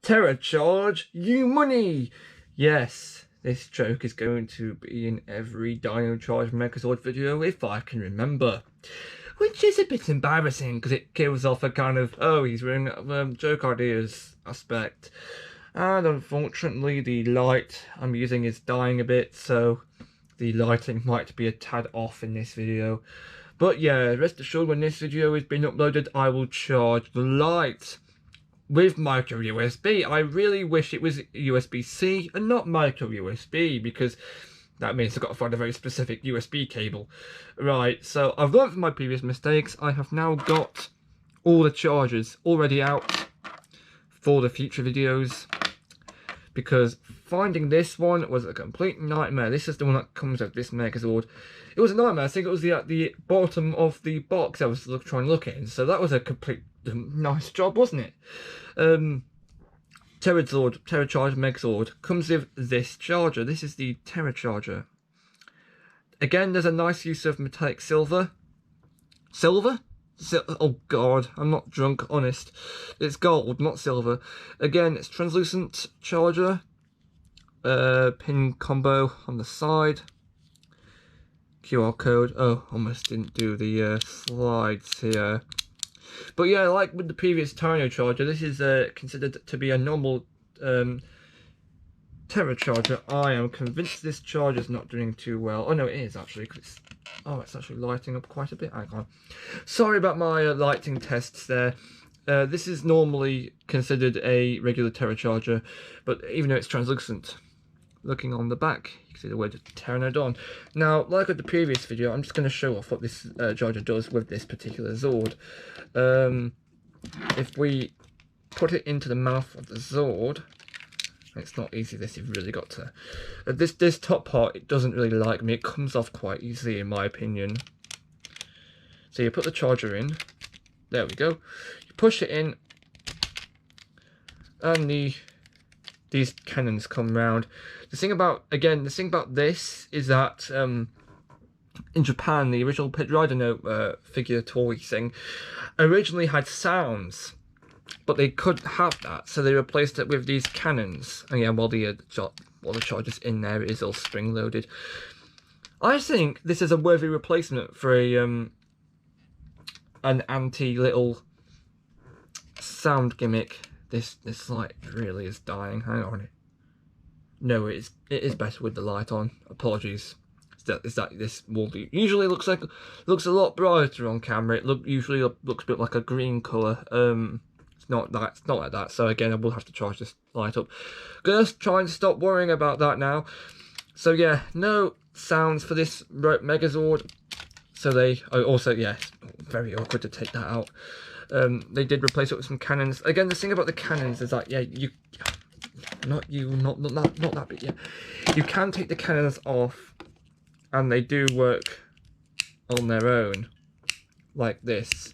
Ptera charge you money. Yes, this joke is going to be in every Dino Charge Megazord video if I can remember. Which is a bit embarrassing because it gives off a kind of, oh, he's running out of joke ideas aspect. And unfortunately the light I'm using is dying a bit, so the lighting might be a tad off in this video. But yeah, rest assured when this video has been uploaded I will charge the light with micro USB. I really wish it was USB-C and not micro USB, because that means I've got to find a very specific USB cable. Right, so I've learned from my previous mistakes. I have now got all the chargers already out for the future videos, because finding this one was a complete nightmare. This is the one that comes with this Megazord. It was a nightmare. I think it was at the bottom of the box I was trying to look in, so that was a complete nice job, wasn't it? Ptera Charge Megazord comes with this charger. This is the Ptera charger. Again, there's a nice use of metallic silver. Oh god, I'm not drunk, honest. It's gold, not silver. Again, it's translucent charger. Pin combo on the side. QR code. Oh, almost didn't do the slides here. But yeah, like with the previous Dino charger, this is considered to be a normal Ptera charger. I am convinced this charger is not doing too well. Oh no, it is actually, because it's actually lighting up quite a bit. Hang on. Sorry about my lighting tests there. This is normally considered a regular Ptera charger, but even though it's translucent, looking on the back, you can see the word Pteranodon. Now, like with the previous video, I'm just going to show off what this charger does with this particular Zord. If we put it into the mouth of the Zord, it's not easy, this, you've really got to... this top part, it doesn't really like me. It comes off quite easily, in my opinion. So you put the charger in. There we go. You push it in. And these cannons come round. The thing about this is that in Japan, the original Dino figure toy thing originally had sounds, but they couldn't have that, so they replaced it with these cannons. And yeah, while the charger's in there, it is all spring loaded. I think this is a worthy replacement for a an anti little sound gimmick. This light really is dying. Hang on. No, it is better with the light on. Apologies. This will be, usually looks a lot brighter on camera. It usually looks a bit like a green colour. It's not like that. So again, I will have to charge this light up. Gonna try and stop worrying about that now. So yeah, no sounds for this Megazord. So they also, yeah, very awkward to take that out. They did replace it with some cannons. Again, the thing about the cannons is that, yeah, not that bit, yeah. You can take the cannons off, and they do work on their own, like this.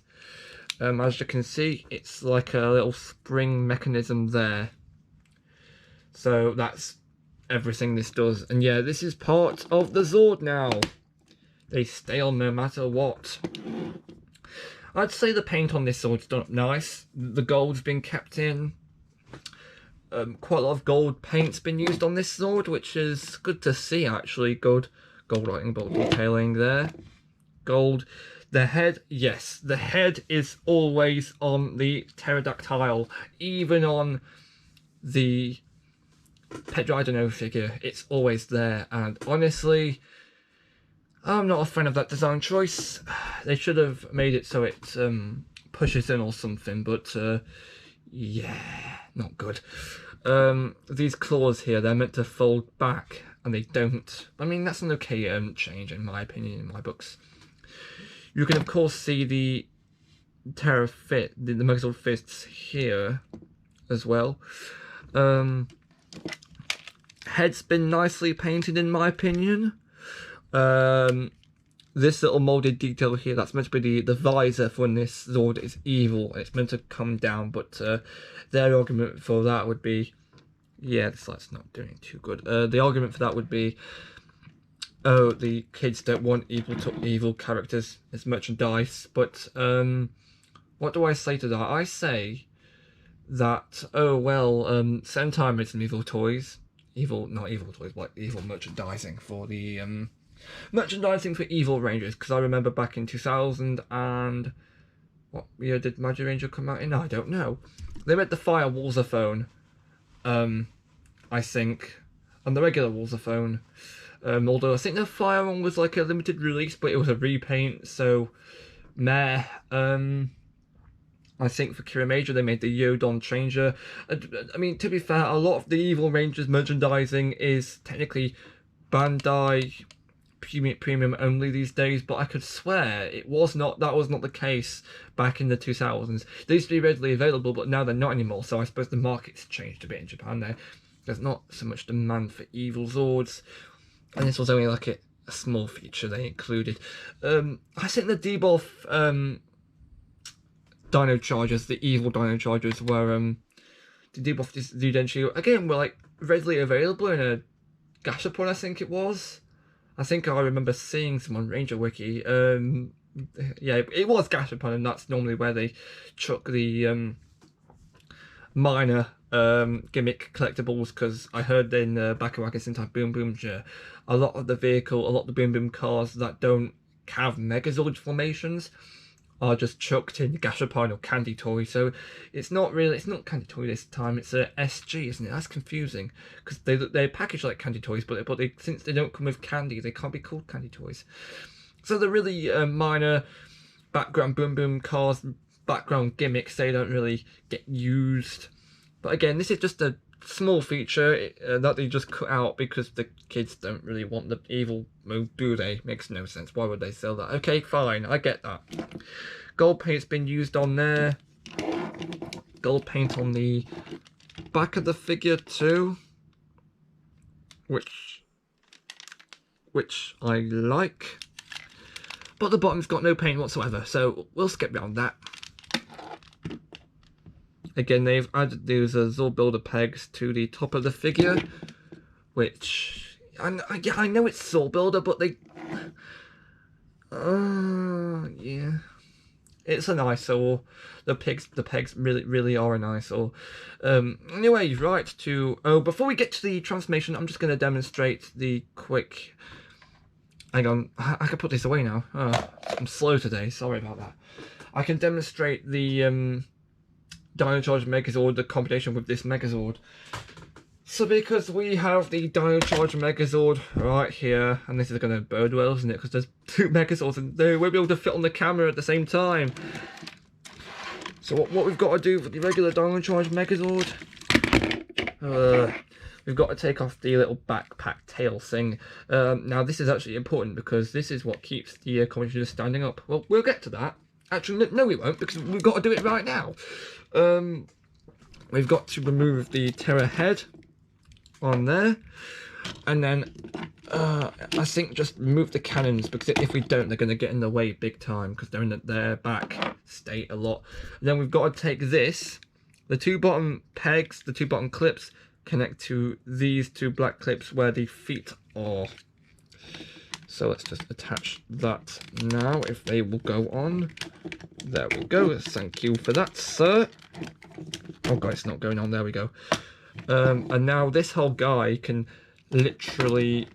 As you can see, it's like a little spring mechanism there. So that's everything this does. And yeah, this is part of the Zord now. They stay on no matter what. I'd say the paint on this Zord's done up nice. The gold's been kept in. Quite a lot of gold paint's been used on this Zord, which is good to see actually. Gold lighting, gold detailing there. Gold. The head, yes, the head is always on the pterodactyl, even on the Dino figure. It's always there, and honestly, I'm not a fan of that design choice. They should have made it so it pushes in or something, but yeah, not good. These claws here, they're meant to fold back, and they don't. I mean, that's an okay change in my opinion, in my books. You can of course see the the Megazord fists here as well. Head's been nicely painted in my opinion. This little molded detail here, that's meant to be the visor for when this Zord is evil. It's meant to come down, but their argument for that would be, yeah, this light's not doing too good. The argument for that would be, oh, the kids don't want evil characters as merchandise. But what do I say to that? I say that, oh well, Sentai made some evil toys. Not evil toys, but evil merchandising for the merchandising for Evil Rangers, because I remember back in 2000 and what year did Magic Ranger come out in? I don't know. They made the Fire Warzone, I think, and the regular Warzone. Although I think the Fire one was like a limited release, but it was a repaint, so meh. I think for Kira Major they made the Yodon Changer. I mean, to be fair, a lot of the Evil Rangers merchandising is technically Bandai premium only these days, but I could swear that was not the case back in the 2000s. They used to be readily available, but now they're not anymore, so I suppose the market's changed a bit in Japan there. There's not so much demand for Evil Zords, and this was only like a small feature they included. I think the Debuff Dino Chargers, the evil Dino Chargers, were the Debuff Denshu again were like readily available in a Gashapon, I think it was. I think I remember seeing some on Ranger Wiki. Yeah, it was Gashapon, and that's normally where they chuck the minor gimmick collectibles, because I heard in Bakuwaga Sentai Boom Boom, a lot of the Boom Boom cars that don't have Megazord formations are just chucked in Gashapon or Candy Toy. So it's not Candy Toy this time, it's a SG, isn't it? That's confusing, because they're packaged like Candy Toys, but since they don't come with candy, they can't be called Candy Toys. So the really minor background Boom Boom cars, background gimmicks, they don't really get used. But again, this is just a small feature that they just cut out because the kids don't really want the evil mode, do they? Makes no sense. Why would they sell that? Okay, fine, I get that. Gold paint's been used on there. Gold paint on the back of the figure too, which I like. But the bottom's got no paint whatsoever, so we'll skip round that. Again, they've added these Zord Builder pegs to the top of the figure, which I know it's Zord Builder, but they, yeah, it's an eyesore. The pegs really are an eyesore. Anyway, right to before we get to the transformation, I'm just going to demonstrate the quick. Hang on, I can put this away now. Oh, I'm slow today. Sorry about that. I can demonstrate the Dino Charge Megazord, the combination with this Megazord. So because we have the Dino Charge Megazord right here, and this is going to bode well, isn't it? Because there's two Megazords and they won't be able to fit on the camera at the same time. So what we've got to do for the regular Dino Charge Megazord, we've got to take off the little backpack tail thing. Now this is actually important because this is what keeps the combination standing up. Well, we'll get to that. Actually, no we won't, because we've got to do it right now. We've got to remove the Ptera head on there, and then I think just remove the cannons, because if we don't, they're going to get in the way big time, because they're in their back state a lot. And then we've got to take this, the two bottom pegs, the two bottom clips, connect to these two black clips where the feet are. So let's just attach that now, if they will go on. There we go, thank you for that, sir. Oh god, it's not going on, there we go. And now this whole guy can literally,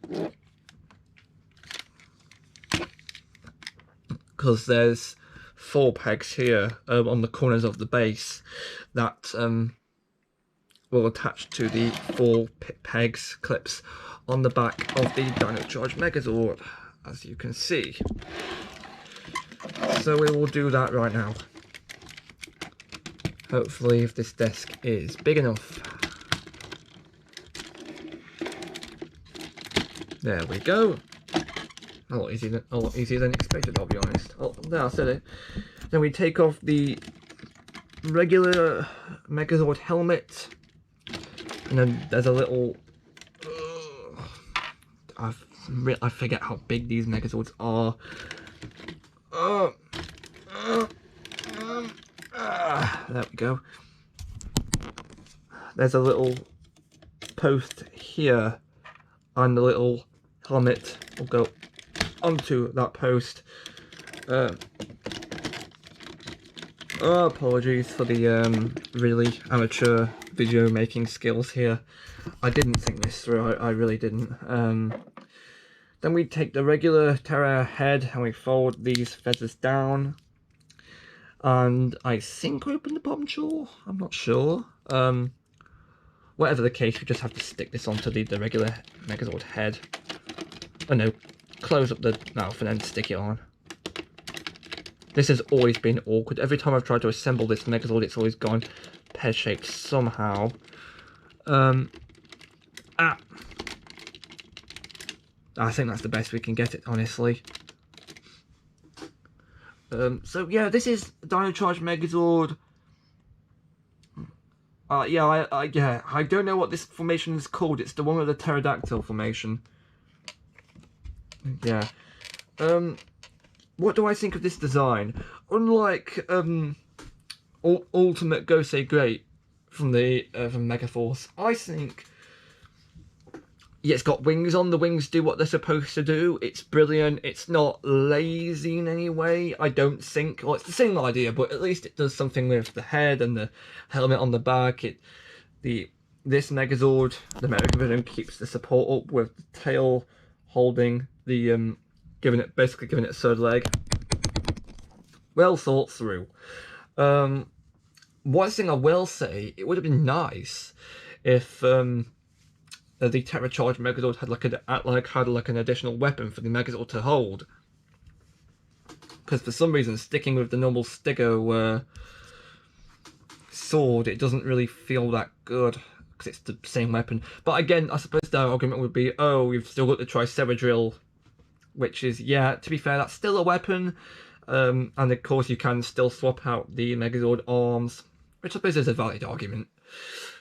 because there's 4 pegs here on the corners of the base that will attach to the 4 pegs, clips on the back of the Dino Charge Megazord, as you can see. So we will do that right now. Hopefully, if this desk is big enough. There we go. A lot easier than expected, I'll be honest. Oh, there, I said it. Then we take off the regular Megazord helmet, and then there's a little. I forget how big these Megazords are. There we go. There's a little post here, and the little helmet will go onto that post. Oh, apologies for the really amateur video making skills here. I didn't think this through, I really didn't. Then we take the regular Ptera head and we fold these feathers down. And I think we open the bottom jaw, I'm not sure. Whatever the case, we just have to stick this onto the regular Megazord head. Oh no, close up the mouth and then stick it on. This has always been awkward. Every time I've tried to assemble this Megazord, it's always gone pear-shaped somehow. I think that's the best we can get it, honestly. So yeah, this is Dino Charge Megazord. I don't know what this formation is called. It's the one with the pterodactyl formation. Yeah. What do I think of this design? Unlike Ultimate Go Say Great from the from Megaforce, I think it's got wings on. The wings do what they're supposed to do. It's brilliant. It's not lazy in any way, I don't think. Well, it's the same idea, but at least it does something with the head and the helmet on the back. This Megazord, the American version, keeps the support up with the tail holding the basically giving it a third leg. Well thought through. One thing I will say, it would have been nice if the Ptera Charge Megazord had like an additional weapon for the Megazord to hold. Because for some reason, sticking with the normal Stego sword, it doesn't really feel that good because it's the same weapon. But again, I suppose the argument would be, oh, we've still got the Triceradrill, which is, yeah, to be fair, that's still a weapon. And of course, you can still swap out the Megazord arms, which I suppose is a valid argument.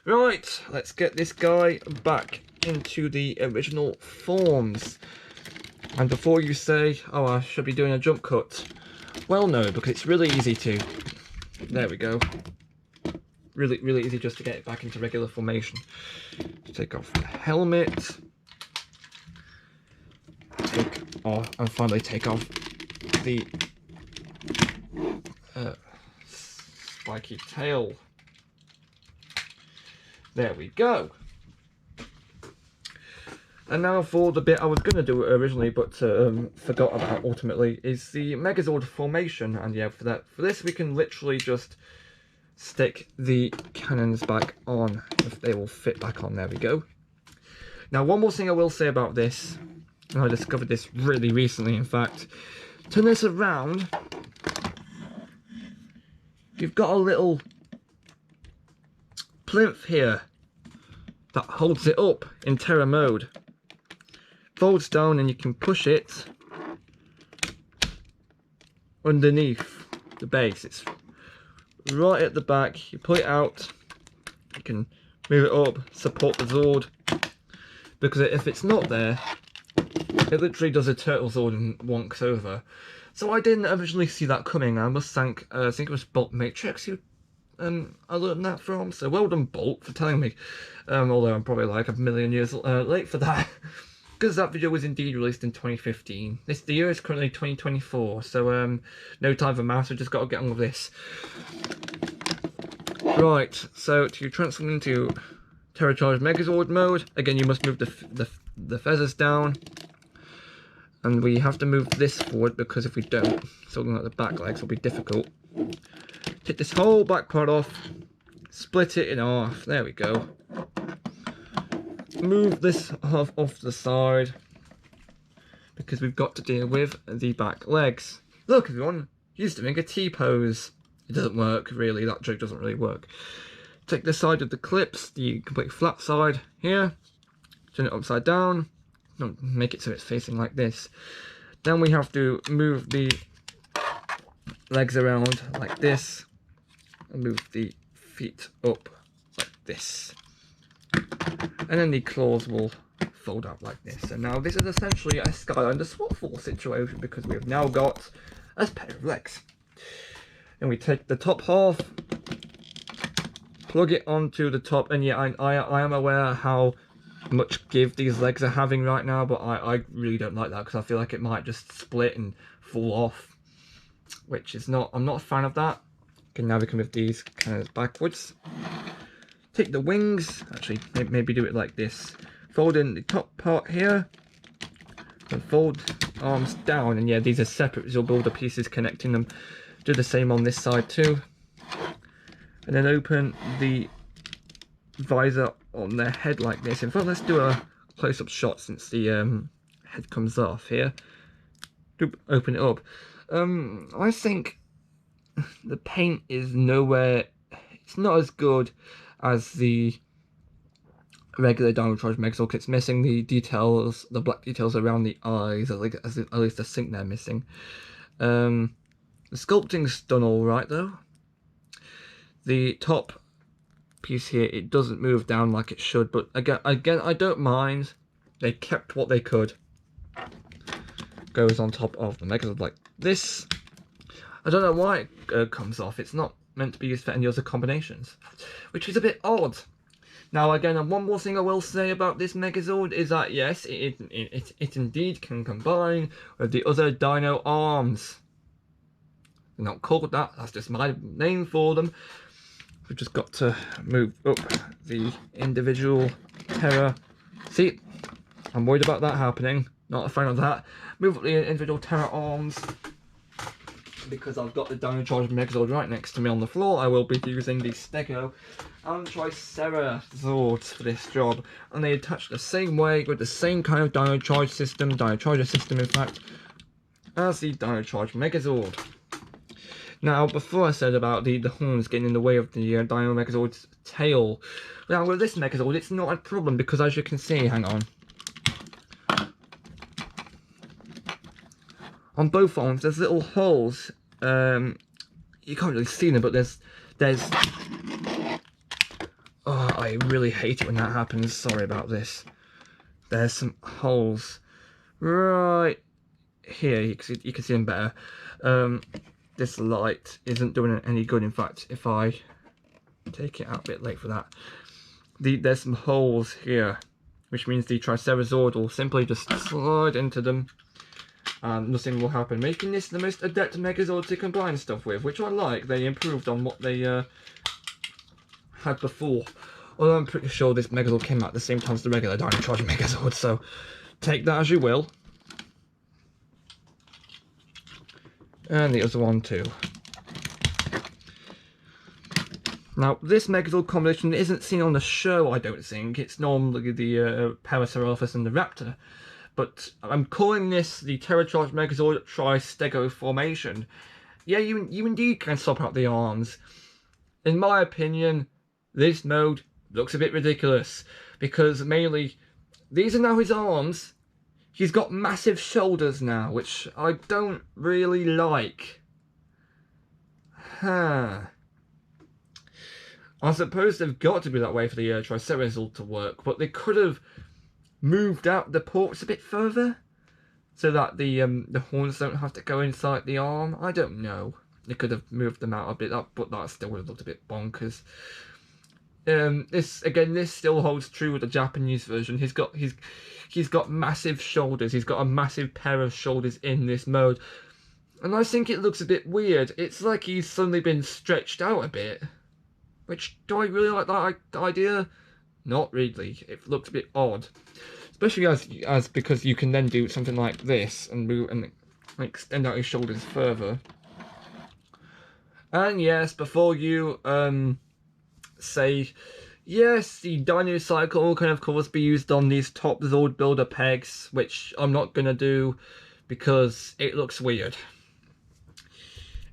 Right, let's get this guy back into the original forms. And before you say, oh, I should be doing a jump cut, well, no, because it's really easy to. There we go. Really, really easy just to get it back into regular formation. Take off the helmet. And finally take off the spiky tail. There we go. And now for the bit I was going to do originally but forgot about ultimately, is the Megazord formation. And yeah, for this we can literally just stick the cannons back on, if they will fit back on. There we go. Now one more thing I will say about this, and I discovered this really recently in fact. Turn this around, you've got a little plinth here that holds it up in Ptera mode. Folds down and you can push it underneath the base. It's right at the back. You pull it out, you can move it up, support the Zord, because if it's not there, it literally does a turtle Zord and wonks over. So I didn't originally see that coming. I must thank, I think it was Bolt Matrix who I learned that from. So well done, Bolt, for telling me. Although I'm probably like a million years late for that. Because that video was indeed released in 2015. The year is currently 2024, so no time for maths, we just got to get on with this. Right, so to transform into Ptera Charge Megazord mode, again you must move the feathers down. And we have to move this forward because if we don't, something like the back legs will be difficult. Take this whole back part off, split it in half, there we go. Move this half off to the side because we've got to deal with the back legs. Look everyone, he's doing a T-pose. It doesn't work really, that joke doesn't really work. Take the side of the clips, the complete flat side here, turn it upside down, make it so it's facing like this. Then we have to move the legs around like this and move the feet up like this. And then the claws will fold out like this. And now this is essentially a Skylander Swapfall situation because we have now got a pair of legs. And we take the top half, plug it onto the top, and yeah, I am aware how much give these legs are having right now, but I really don't like that because I feel like it might just split and fall off, which is not, I'm not a fan of that. Okay, now we can move these kind of backwards. Take the wings, actually maybe do it like this. Fold in the top part here, and fold arms down, and yeah, these are separate, you'll build the pieces connecting them. Do the same on this side too. And then open the visor on their head like this. In fact, let's do a close-up shot since the head comes off here. Open it up. I think the paint is nowhere, it's not as good as the regular Dino Charge Megazord. It's missing the details, the black details around the eyes, at least I think they're missing. The sculpting's done alright though. The top piece here, it doesn't move down like it should, but again I don't mind. They kept what they could. Goes on top of the Megazord like this. I don't know why it comes off. It's not meant to be used for any other combinations, which is a bit odd. Now again, and one more thing I will say about this Megazord is that yes, it indeed can combine with the other Dino arms. They're not called that, that's just my name for them. We've just got to move up the individual Ptera. See, I'm worried about that happening. Not a fan of that. Move up the individual Ptera arms. Because I've got the Dino Charge Megazord right next to me on the floor, I will be using the Stego and Tricerazords for this job. And they attach the same way, with the same kind of Dino Charger system in fact, as the Dino Charge Megazord. Now, before I said about the horns getting in the way of the Dino Megazord's tail, now with this Megazord it's not a problem because as you can see, hang on both arms there's little holes. You can't really see them, but there's oh, I really hate it when that happens, sorry about this. There's some holes right here, you can see them better. This light isn't doing any good. In fact, if I take it out a bit late for that, there's some holes here, which means the Tricerazord will simply just slide into them and nothing will happen, making this the most adept Megazord to combine stuff with, which I like. They improved on what they had before. Although I'm pretty sure this Megazord came out at the same time as the regular Dino Charge Megazord, so take that as you will. And the other one too. Now, this Megazord combination isn't seen on the show, I don't think. It's normally the Parasaurolophus and the Raptor. But I'm calling this the Ptera Charge Megazord Tri-Stego formation. Yeah, you indeed can swap out the arms. In my opinion, this mode looks a bit ridiculous. Because mainly, these are now his arms. He's got massive shoulders now, which I don't really like. Huh. I suppose they've got to be that way for the Tricerazord to work, but they could have moved out the ports a bit further so that the horns don't have to go inside the arm. I don't know. They could have moved them out a bit, but that still would have looked a bit bonkers. This still holds true with the Japanese version. He's got massive shoulders. He's got a massive pair of shoulders in this mode, and I think it looks a bit weird. It's like he's suddenly been stretched out a bit. Which, do I really like that idea? Not really. It looks a bit odd, especially as because you can then do something like this and move and extend out his shoulders further. And yes, before you say yes, the Dino cycle can of course be used on these top Zord builder pegs, which I'm not gonna do because it looks weird.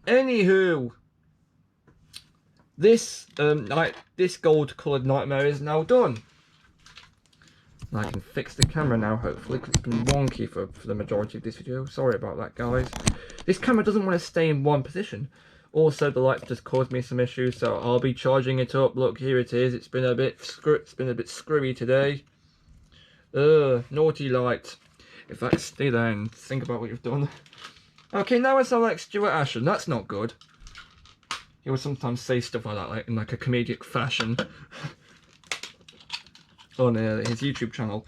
Anywho, this this gold coloured nightmare is now done. I can fix the camera now, hopefully, because it's been wonky for the majority of this video. Sorry about that, guys. This camera doesn't want to stay in one position. Also, the light just caused me some issues, so I'll be charging it up. Look, here it is. It's been a bit screwy today. Naughty light. In fact, stay there and think about what you've done. Okay, now I sound like Stuart Ashton. That's not good. He would sometimes say stuff like that, in a comedic fashion. On his YouTube channel.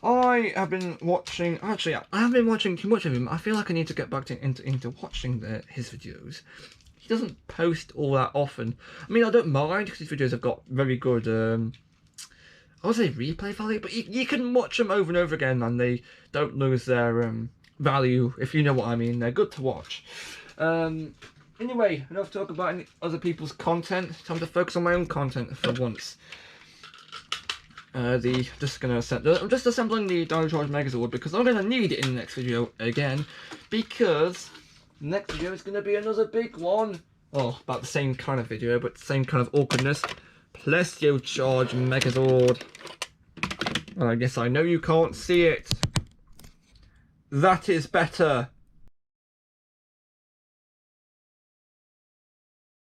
I have been watching, actually I haven't been watching too much of him. I feel like I need to get back into watching his videos. he doesn't post all that often. I mean, I don't mind because his videos have got very good, I would say replay value, but you can watch them over and over again and they don't lose their value, if you know what I mean. They're good to watch. Anyway, enough talk about any other people's content. Time to focus on my own content for once. I'm just assembling the Dino Charge Megazord because I'm gonna need it in the next video again, because the next video is gonna be another big one. Oh, about the same kind of video, but same kind of awkwardness. Plestio Charge Megazord. And I guess I know you can't see it. That is better.